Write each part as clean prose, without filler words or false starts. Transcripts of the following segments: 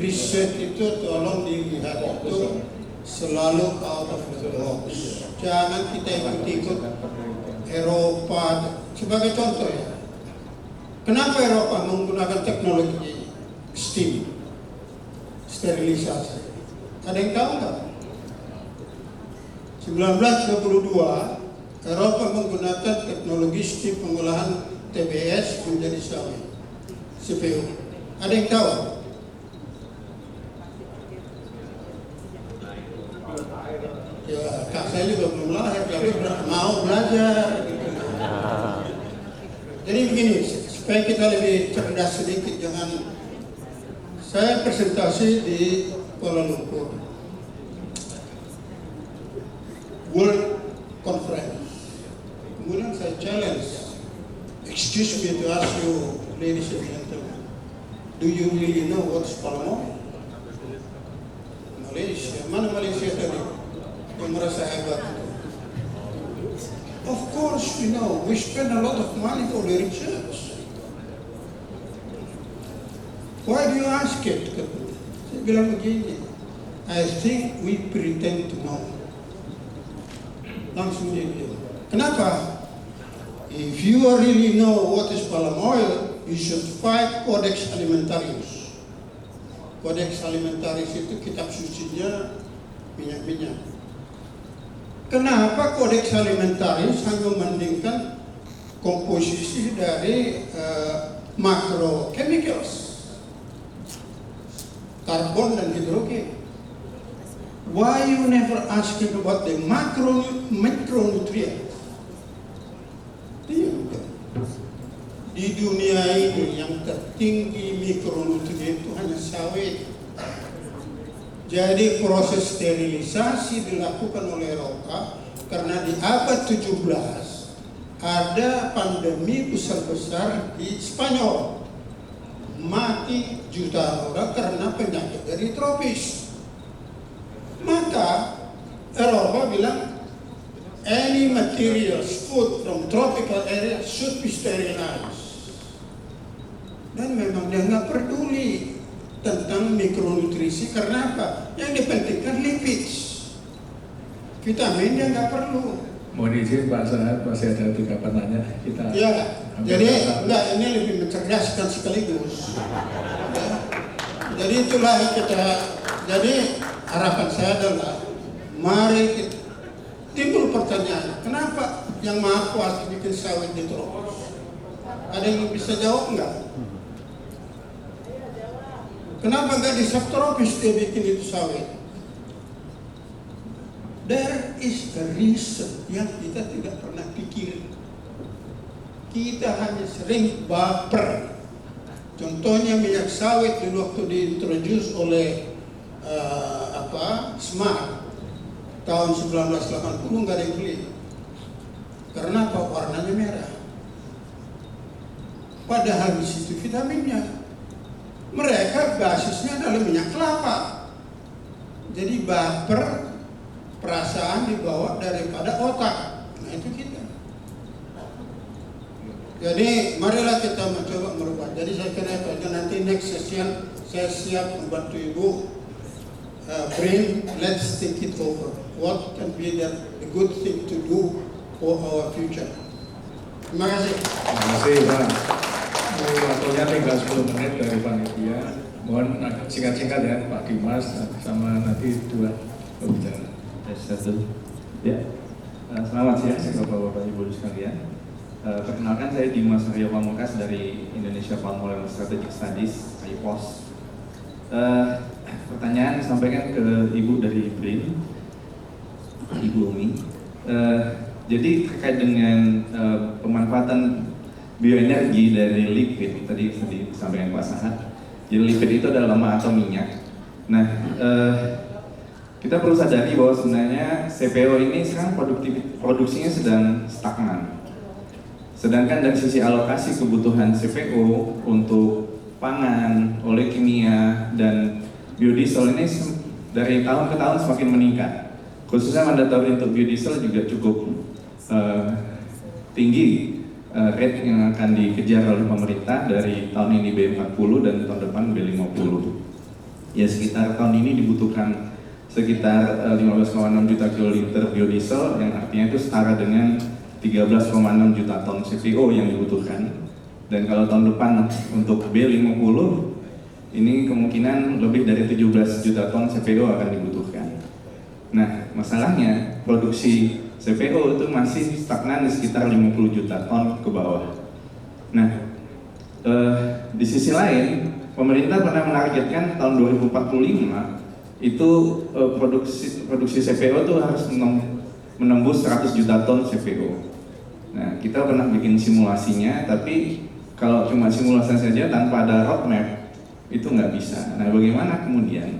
riset itu tolong dilihat itu selalu out of the box. Jangan kita ikut-ikut Eropa. Sebagai contoh ya, kenapa Eropa menggunakan teknologi steam, sterilisasi? Ada yang tahu nggak? 1922 Eropa menggunakan teknologi steam pengolahan TBS menjadi sawit, CPU. Ada yang tahu? Ya, kak saya juga belum lahir, tapi mau belajar. Jadi begini, supaya kita lebih cerdas sedikit, jangan saya presentasi di Kuala Lumpur World Conference. Kemudian saya challenge, excuse me to ask you, ladies and gentlemen, do you really know what's Palmo? Malaysia, mana Malaysia tadi yang merasa hebat? Of course we know, we spend a lot of money for the research. Why do you ask it? Saya bilang begini, I think we pretend to know. Langsung dia bilang, kenapa? If you really know what is palm oil, you should fight Codex Alimentarius. Codex Alimentarius itu kitab sucinya minyak-minyak. Kenapa Codex Alimentarius hanya membandingkan komposisi dari macrochemicals, karbon dan hidrogen? Why you never asking about the macronutrient? Di dunia ini yang tertinggi mikronutrien itu hanya sawit. Jadi proses sterilisasi dilakukan oleh Eropa karena di abad 17 ada pandemi besar-besar di Spanyol. Mati jutaan orang karena penyakit dari tropis. Maka Eropa bilang any materials, food from tropical area should be sterilized. Dan memang dia nggak peduli tentang mikronutrisi karena apa? Yang dipentingkan lipids, vitamin dia nggak perlu. Mohon izin Pak Sahat, masih ada beberapa nanya kita. Ya, jadi enggak, ini lebih mencerdaskan sekaligus. Ya. Jadi itulah kita. Jadi harapan saya adalah mari kita, timbul pertanyaan, kenapa yang Maha Kuasa bikin sawit di tropis? Ada yang bisa jawab enggak? Kenapa enggak di subtropis dia bikin itu sawit? There is a reason yang kita tidak pernah pikir. Kita hanya sering baper. Contohnya minyak sawit dulu waktu diintroduce oleh Smart tahun 1980 nggak ada yang beli. Karena apa? Warnanya merah. Padahal di situ vitaminnya. Mereka basisnya adalah minyak kelapa. Jadi baper, perasaan dibawa daripada otak. Nah itu kita. Jadi marilah kita mencoba merubah. Jadi saya kira itu nanti next session saya siap membantu Ibu. Brain, let's think it over. What can be the good thing to do for our future? Terima kasih. Terima kasih Pak. Waktunya tinggal 10 menit dari panitia. Mohon singkat-singkat ya Pak Dimas sama nanti dua pembicara. Ya, selamat siang Bapak-Bapak Ibu sekalian. Perkenalkan saya Dimas Aryo Pamungkas dari Indonesia Palm Oil Strategic Studies (IPOS). Pertanyaan disampaikan ke Ibu dari BRIN, Ibu Umi. Jadi terkait dengan pemanfaatan bioenergi dari liquid tadi disampaikan Pak Sahat. Jadi liquid itu adalah lemak atau minyak. Nah, kita perlu sadari bahwa sebenarnya CPO ini sekarang produksinya sedang stagnan. Sedangkan dari sisi alokasi kebutuhan CPO untuk pangan, oleh kimia, dan biodiesel ini dari tahun ke tahun semakin meningkat. Khususnya mandatori untuk biodiesel juga cukup tinggi rate yang akan dikejar oleh pemerintah dari tahun ini B40 dan tahun depan B50. Ya sekitar tahun ini dibutuhkan sekitar 15,6 juta kiloliter biodiesel, yang artinya itu setara dengan 13,6 juta ton CPO yang dibutuhkan. Dan kalau tahun depan untuk B50 ini kemungkinan lebih dari 17 juta ton CPO akan dibutuhkan. Nah, masalahnya produksi CPO itu masih stagnan di sekitar 50 juta ton ke bawah. Nah, di sisi lain, pemerintah pernah menargetkan tahun 2045 itu produksi CPO itu harus menembus 100 juta ton CPO. Nah, kita pernah bikin simulasinya, tapi kalau cuma simulasi saja tanpa ada roadmap itu nggak bisa. Nah, bagaimana kemudian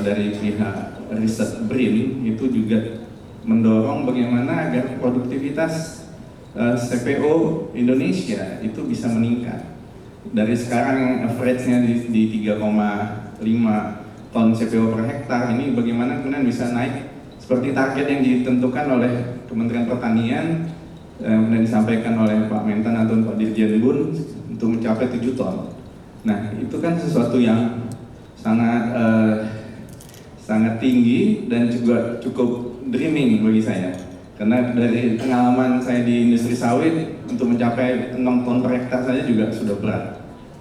dari pihak riset BRIN itu juga mendorong bagaimana agar produktivitas CPO Indonesia itu bisa meningkat dari sekarang yang average-nya di 3,5 ton CPO per hektar, ini bagaimana kemudian bisa naik seperti target yang ditentukan oleh Kementerian Pertanian dan disampaikan oleh Pak Mentan atau Pak Dirjen Bun untuk mencapai 7 ton. Nah, itu kan sesuatu yang sangat tinggi dan juga cukup dreaming bagi saya. Karena dari pengalaman saya di industri sawit, untuk mencapai 6 ton per hektar saja juga sudah berat.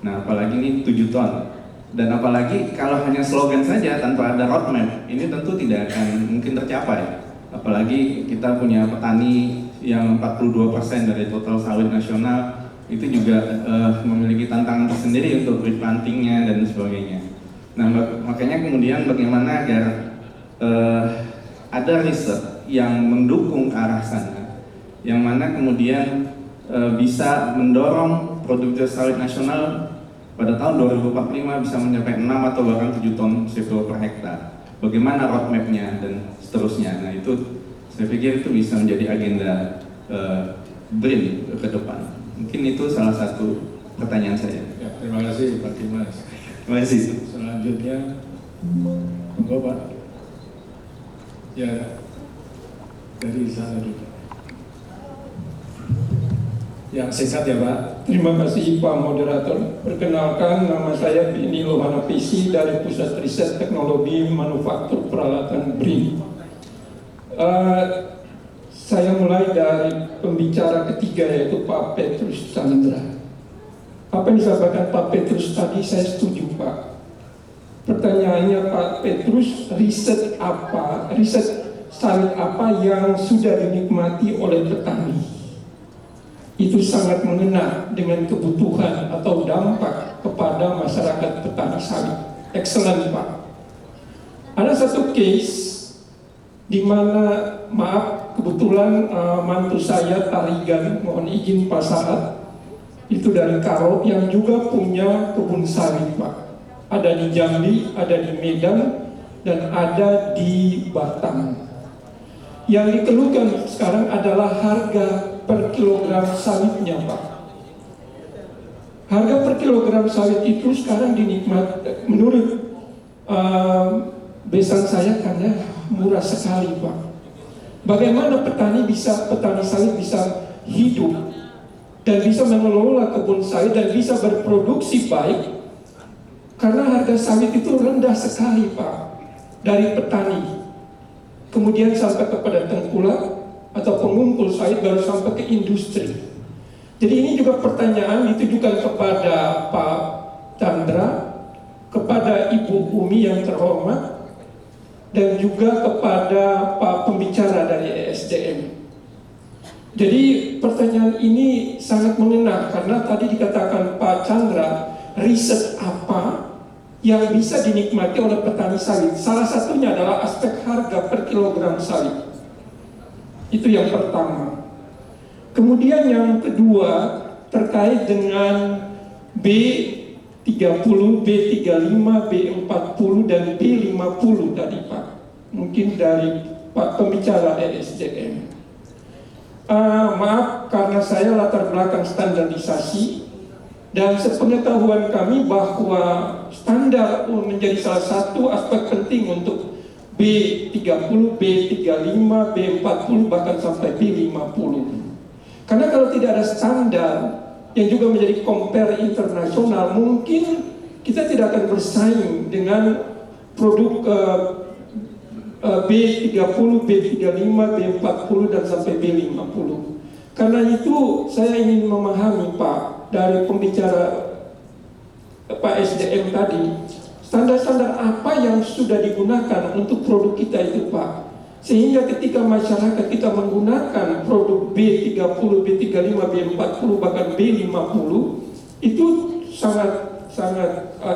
Nah, apalagi ini 7 ton. Dan apalagi kalau hanya slogan saja tanpa ada roadmap, ini tentu tidak akan mungkin tercapai. Apalagi kita punya petani yang 42% dari total sawit nasional, itu juga memiliki tantangan tersendiri untuk replantingnya dan sebagainya. Nah, makanya kemudian bagaimana agar ada riset yang mendukung ke arah sana, yang mana kemudian bisa mendorong produktivitas sawit nasional pada tahun 2045 bisa mencapai 6 atau bahkan 7 ton CPO per hektar. Bagaimana roadmap-nya dan seterusnya. Nah, itu saya pikir itu bisa menjadi agenda BRIN ke depan. Mungkin itu salah satu pertanyaan saya. Ya, terima kasih Pak Dimas. Terima kasih. Selanjutnya, monggo Pak. Ya, dari sana dulu. Yang singkat ya Pak. Terima kasih Pak Moderator. Perkenalkan, nama saya Bini Lohana PC dari Pusat Riset Teknologi Manufaktur Peralatan BRIN. Saya mulai dari pembicara ketiga, yaitu Pak Petrus Chandra. Apa yang disampaikan Pak Petrus tadi saya setuju Pak. Pertanyaannya Pak Petrus, riset sawit apa yang sudah dinikmati oleh petani? Itu sangat mengena dengan kebutuhan atau dampak kepada masyarakat petani sawit. Excellent Pak. Ada satu case di mana, maaf, kebetulan mantu saya Tarigan, mohon izin Pak Sahat, itu dari Karo, yang juga punya kebun sawit Pak. Ada di Jambi, ada di Medan, dan ada di Batam. Yang dikeluhkan sekarang adalah harga per kilogram sawitnya Pak. Harga per kilogram sawit itu sekarang dinikmati, menurut besan saya, karena murah sekali Pak. Bagaimana petani sawit bisa hidup dan bisa mengelola kebun sawit dan bisa berproduksi baik, karena harga sawit itu rendah sekali Pak, dari petani kemudian sampai kepada tengkulak atau pengumpul sawit, baru sampai ke industri. Jadi ini juga pertanyaan ditujukan kepada Pak Chandra, kepada Ibu Umi yang terhormat, dan juga kepada Pak pembicara dari ESDM. Jadi pertanyaan ini sangat mengena, karena tadi dikatakan Pak Chandra, riset apa yang bisa dinikmati oleh petani sawit. Salah satunya adalah aspek harga per kilogram sawit. Itu yang pertama. Kemudian yang kedua terkait dengan B30, B35, B40 dan B50 tadi Pak. Mungkin dari Pak pembicara ESDM. Maaf karena saya latar belakang standarisasi, dan sepengetahuan kami bahwa standar menjadi salah satu aspek penting untuk B30, B35, B40 bahkan sampai B50. Karena kalau tidak ada standar yang juga menjadi compare internasional, mungkin kita tidak akan bersaing dengan produk B30, B35, B40 dan sampai B50. Karena itu saya ingin memahami Pak, dari pembicara Pak SDM tadi, standar-standar apa yang sudah digunakan untuk produk kita itu Pak, sehingga ketika masyarakat kita menggunakan produk B30, B35, B40 bahkan B50 itu sangat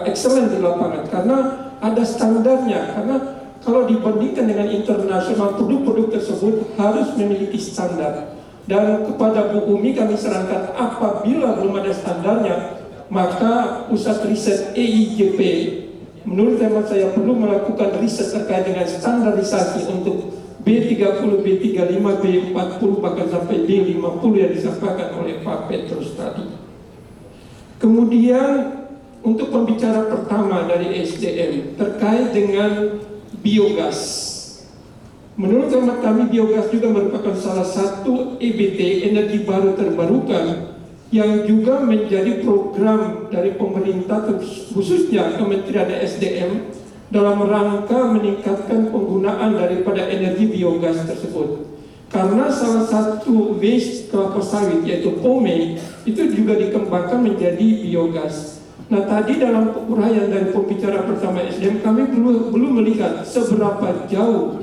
excellent di lapangan karena ada standarnya. Karena kalau dibandingkan dengan internasional, produk-produk tersebut harus memiliki standar. Dan kepada Bu Umi kami sarankan, apabila belum ada standarnya, maka pusat riset EIGP menurut hemat saya perlu melakukan riset terkait dengan standarisasi untuk B30, B35, B40 bahkan sampai B50 yang disampaikan oleh Pak Petrus tadi. Kemudian untuk pembicara pertama dari SDM terkait dengan biogas. Menurut hemat kami, biogas juga merupakan salah satu EBT, energi baru terbarukan, yang juga menjadi program dari pemerintah khususnya Kementerian SDM dalam rangka meningkatkan penggunaan daripada energi biogas tersebut. Karena salah satu waste kelapa sawit yaitu pome itu juga dikembangkan menjadi biogas. Nah, tadi dalam uraian dari pembicara pertama SDM kami belum melihat seberapa jauh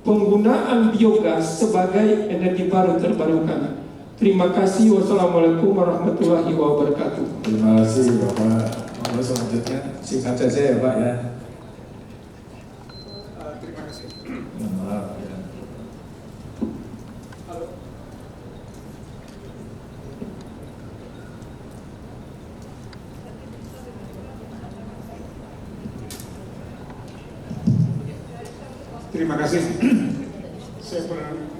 penggunaan biogas sebagai energi baru terbarukan. Terima kasih. Wassalamualaikum warahmatullahi wabarakatuh. Terima kasih Bapak. Lalu selanjutnya singkat saja ya Pak ya. Terima kasih. Maaf ya. Terima kasih. Saya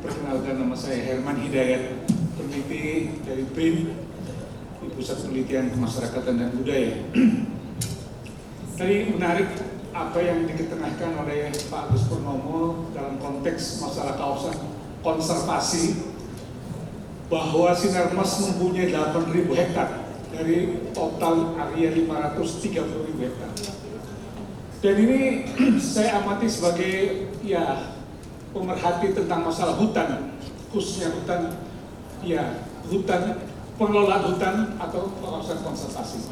perkenalkan, nama saya Herman Hidayat, peneliti dari BRIN di Pusat Penelitian Kemasyarakatan dan Budaya. Tadi menarik apa yang diketengahkan oleh Pak Agus Purnomo dalam konteks masalah kawasan konservasi, bahwa Sinarmas mempunyai 8.000 hektar dari total area 530.000 hektar. Dan ini saya amati sebagai pemerhati tentang masalah hutan, khususnya hutan, pengelolaan hutan atau kawasan konservasi.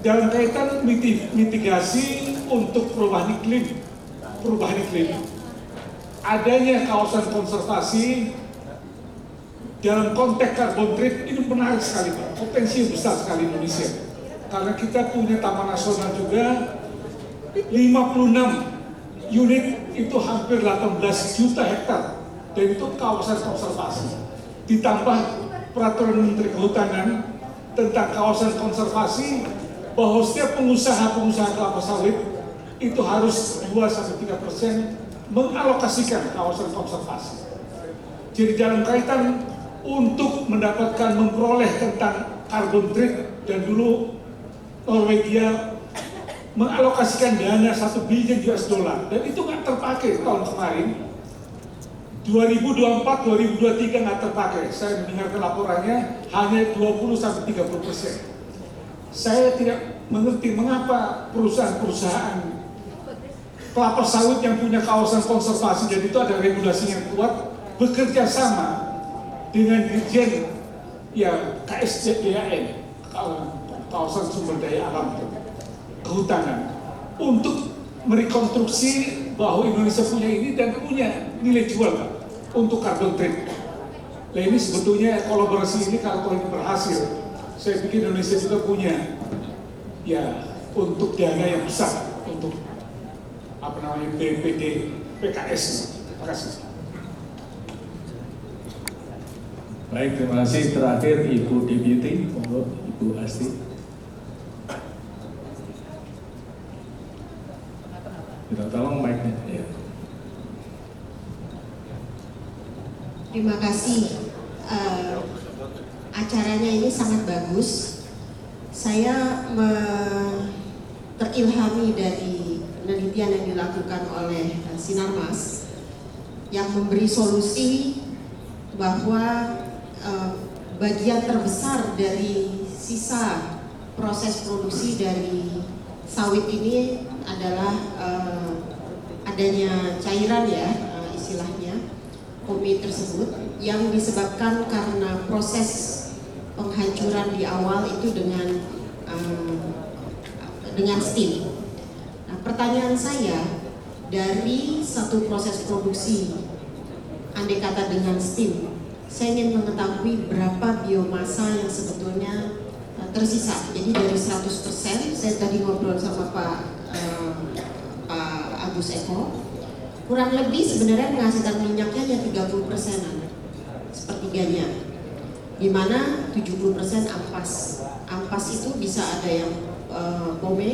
Dalam kaitan mitigasi untuk perubahan iklim, adanya kawasan konservasi dalam konteks carbon trade ini menarik sekali Pak, potensi besar sekali Indonesia. Karena kita punya taman nasional juga 56 unit, itu hampir 18 juta hektar, dan itu kawasan konservasi. Ditambah peraturan Menteri Kehutanan tentang kawasan konservasi, bahwa setiap pengusaha kelapa sawit itu harus 2-3% mengalokasikan kawasan konservasi. Jadi dalam kaitan untuk mendapatkan memperoleh tentang carbon trade, dan dulu Norwegia mengalokasikan dana $1 billion dan itu nggak terpakai tahun kemarin. 2024-2023 nggak terpakai. Saya mendengarkan laporannya hanya 20-30%. Saya tidak mengerti mengapa perusahaan-perusahaan kelapa sawit yang punya kawasan konservasi, jadi itu ada regulasi yang kuat, bekerja sama dengan Dirjen KSDAN, kawasan sumber daya alam kehutanan, untuk merekonstruksi bahwa Indonesia punya ini dan punya nilai jual untuk carbon trade. Nah, ini sebetulnya kolaborasi ini kalau ini berhasil, saya pikir Indonesia juga punya untuk dana yang besar untuk BPD PKS. Terima kasih. Baik, terima kasih. Terakhir Ibu Deputi, Ibu Asti. Kita tolong mic-nya. Ya. Terima kasih. Acaranya ini sangat bagus. Saya terilhami dari penelitian yang dilakukan oleh Sinarmas yang memberi solusi bahwa bagian terbesar dari sisa proses produksi dari sawit ini adalah adanya cairan ya, istilahnya komi tersebut, yang disebabkan karena proses penghancuran di awal itu dengan steam. Nah, pertanyaan saya, dari satu proses produksi andai kata dengan steam, saya ingin mengetahui berapa biomasa yang sebetulnya tersisa. Jadi dari 100%, saya tadi ngobrol sama Pak Agus Eko, kurang lebih sebenarnya menghasilkan minyaknya hanya 30%-an, sepertiganya, di mana 70% ampas. Ampas itu bisa ada yang pome,